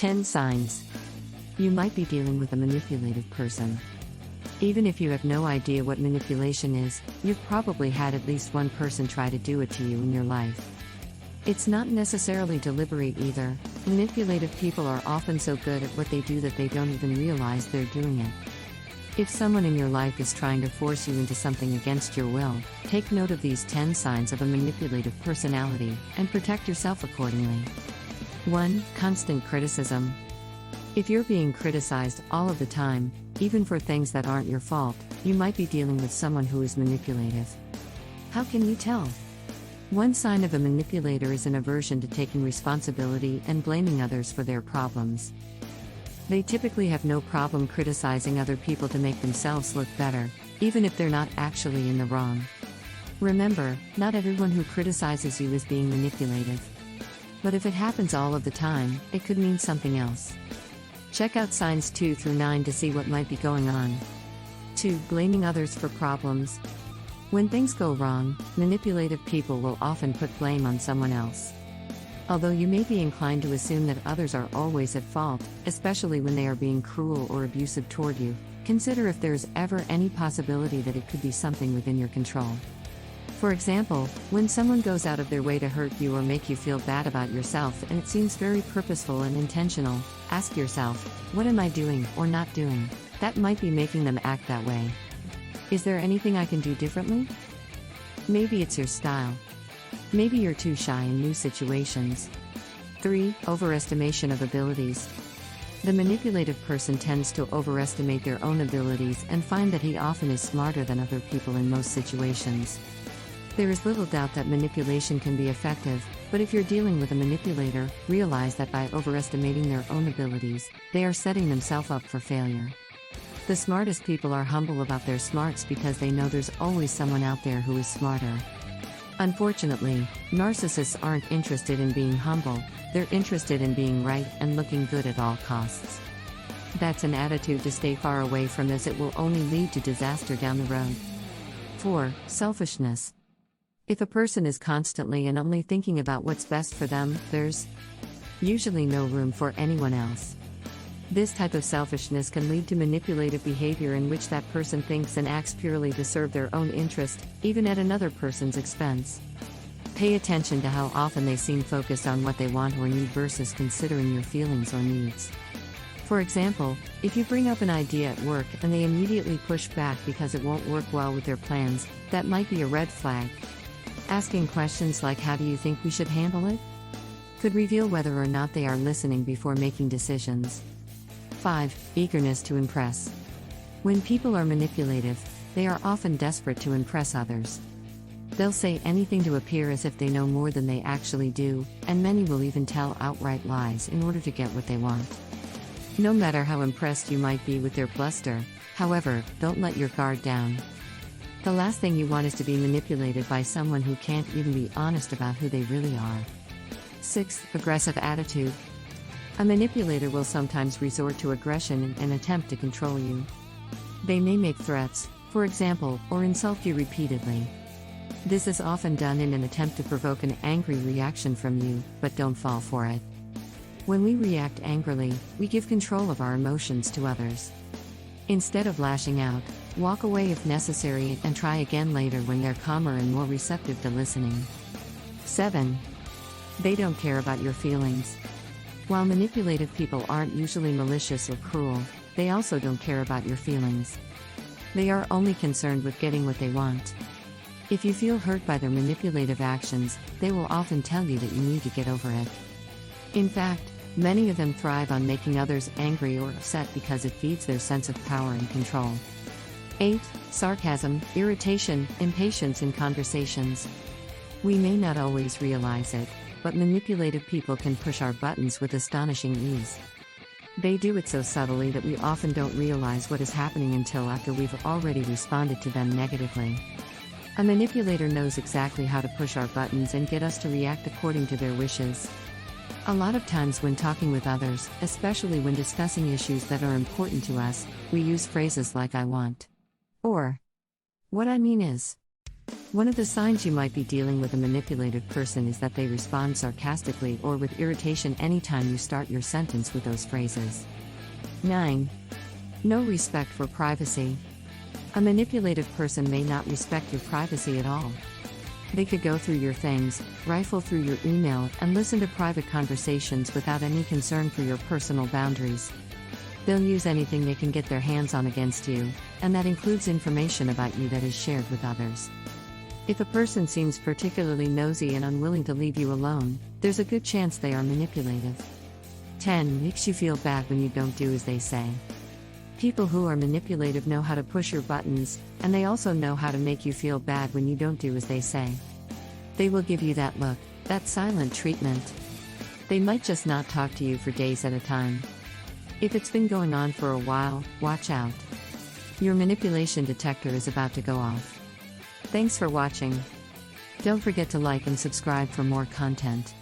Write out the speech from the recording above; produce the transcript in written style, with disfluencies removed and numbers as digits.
10 signs. You might be dealing with a manipulative person. Even if you have no idea what manipulation is, you've probably had at least one person try to do it to you in your life. It's not necessarily deliberate either. Manipulative people are often so good at what they do that they don't even realize they're doing it. If someone in your life is trying to force you into something against your will, take note of these 10 signs of a manipulative personality, and protect yourself accordingly. 1. Constant criticism. If you're being criticized all of the time, even for things that aren't your fault, you might be dealing with someone who is manipulative. How can you tell? One sign of a manipulator is an aversion to taking responsibility and blaming others for their problems. They typically have no problem criticizing other people to make themselves look better, even if they're not actually in the wrong. Remember, not everyone who criticizes you is being manipulative. But if it happens all of the time, it could mean something else. Check out signs 2 through 9 to see what might be going on. 2. Blaming others for problems. When things go wrong, manipulative people will often put blame on someone else. Although you may be inclined to assume that others are always at fault, especially when they are being cruel or abusive toward you, consider if there's ever any possibility that it could be something within your control. For example, when someone goes out of their way to hurt you or make you feel bad about yourself and it seems very purposeful and intentional, ask yourself, what am I doing or not doing that might be making them act that way? Is there anything I can do differently? Maybe it's your style. Maybe you're too shy in new situations. 3. Overestimation of abilities. The manipulative person tends to overestimate their own abilities and find that he often is smarter than other people in most situations. There is little doubt that manipulation can be effective, but if you're dealing with a manipulator, realize that by overestimating their own abilities, they are setting themselves up for failure. The smartest people are humble about their smarts because they know there's always someone out there who is smarter. Unfortunately, narcissists aren't interested in being humble, they're interested in being right and looking good at all costs. That's an attitude to stay far away from, as it will only lead to disaster down the road. 4. Selfishness. If a person is constantly and only thinking about what's best for them, there's usually no room for anyone else. This type of selfishness can lead to manipulative behavior in which that person thinks and acts purely to serve their own interest, even at another person's expense. Pay attention to how often they seem focused on what they want or need versus considering your feelings or needs. For example, if you bring up an idea at work and they immediately push back because it won't work well with their plans, that might be a red flag. Asking questions like "How do you think we should handle it?" could reveal whether or not they are listening before making decisions. 5. Eagerness to impress. When people are manipulative, they are often desperate to impress others. They'll say anything to appear as if they know more than they actually do, and many will even tell outright lies in order to get what they want. No matter how impressed you might be with their bluster, however, don't let your guard down. The last thing you want is to be manipulated by someone who can't even be honest about who they really are. 6. Aggressive attitude. A manipulator will sometimes resort to aggression in an attempt to control you. They may make threats, for example, or insult you repeatedly. This is often done in an attempt to provoke an angry reaction from you, but don't fall for it. When we react angrily, we give control of our emotions to others. Instead of lashing out, walk away if necessary and try again later when they're calmer and more receptive to listening. 7. They don't care about your feelings. While manipulative people aren't usually malicious or cruel, they also don't care about your feelings. They are only concerned with getting what they want. If you feel hurt by their manipulative actions, they will often tell you that you need to get over it. In fact, many of them thrive on making others angry or upset because it feeds their sense of power and control. 8. Sarcasm, irritation, impatience in conversations. We may not always realize it, but manipulative people can push our buttons with astonishing ease. They do it so subtly that we often don't realize what is happening until after we've already responded to them negatively. A manipulator knows exactly how to push our buttons and get us to react according to their wishes. A lot of times when talking with others, especially when discussing issues that are important to us, we use phrases like "I want," or "what I mean is." One of the signs you might be dealing with a manipulative person is that they respond sarcastically or with irritation anytime you start your sentence with those phrases. 9. No respect for privacy. A manipulative person may not respect your privacy at all. They could go through your things, rifle through your email, and listen to private conversations without any concern for your personal boundaries. They'll use anything they can get their hands on against you, and that includes information about you that is shared with others. If a person seems particularly nosy and unwilling to leave you alone, there's a good chance they are manipulative. 10. Makes you feel bad when you don't do as they say. People who are manipulative know how to push your buttons, and they also know how to make you feel bad when you don't do as they say. They will give you that look, that silent treatment. They might just not talk to you for days at a time. If it's been going on for a while, watch out. Your manipulation detector is about to go off. Thanks for watching. Don't forget to like and subscribe for more content.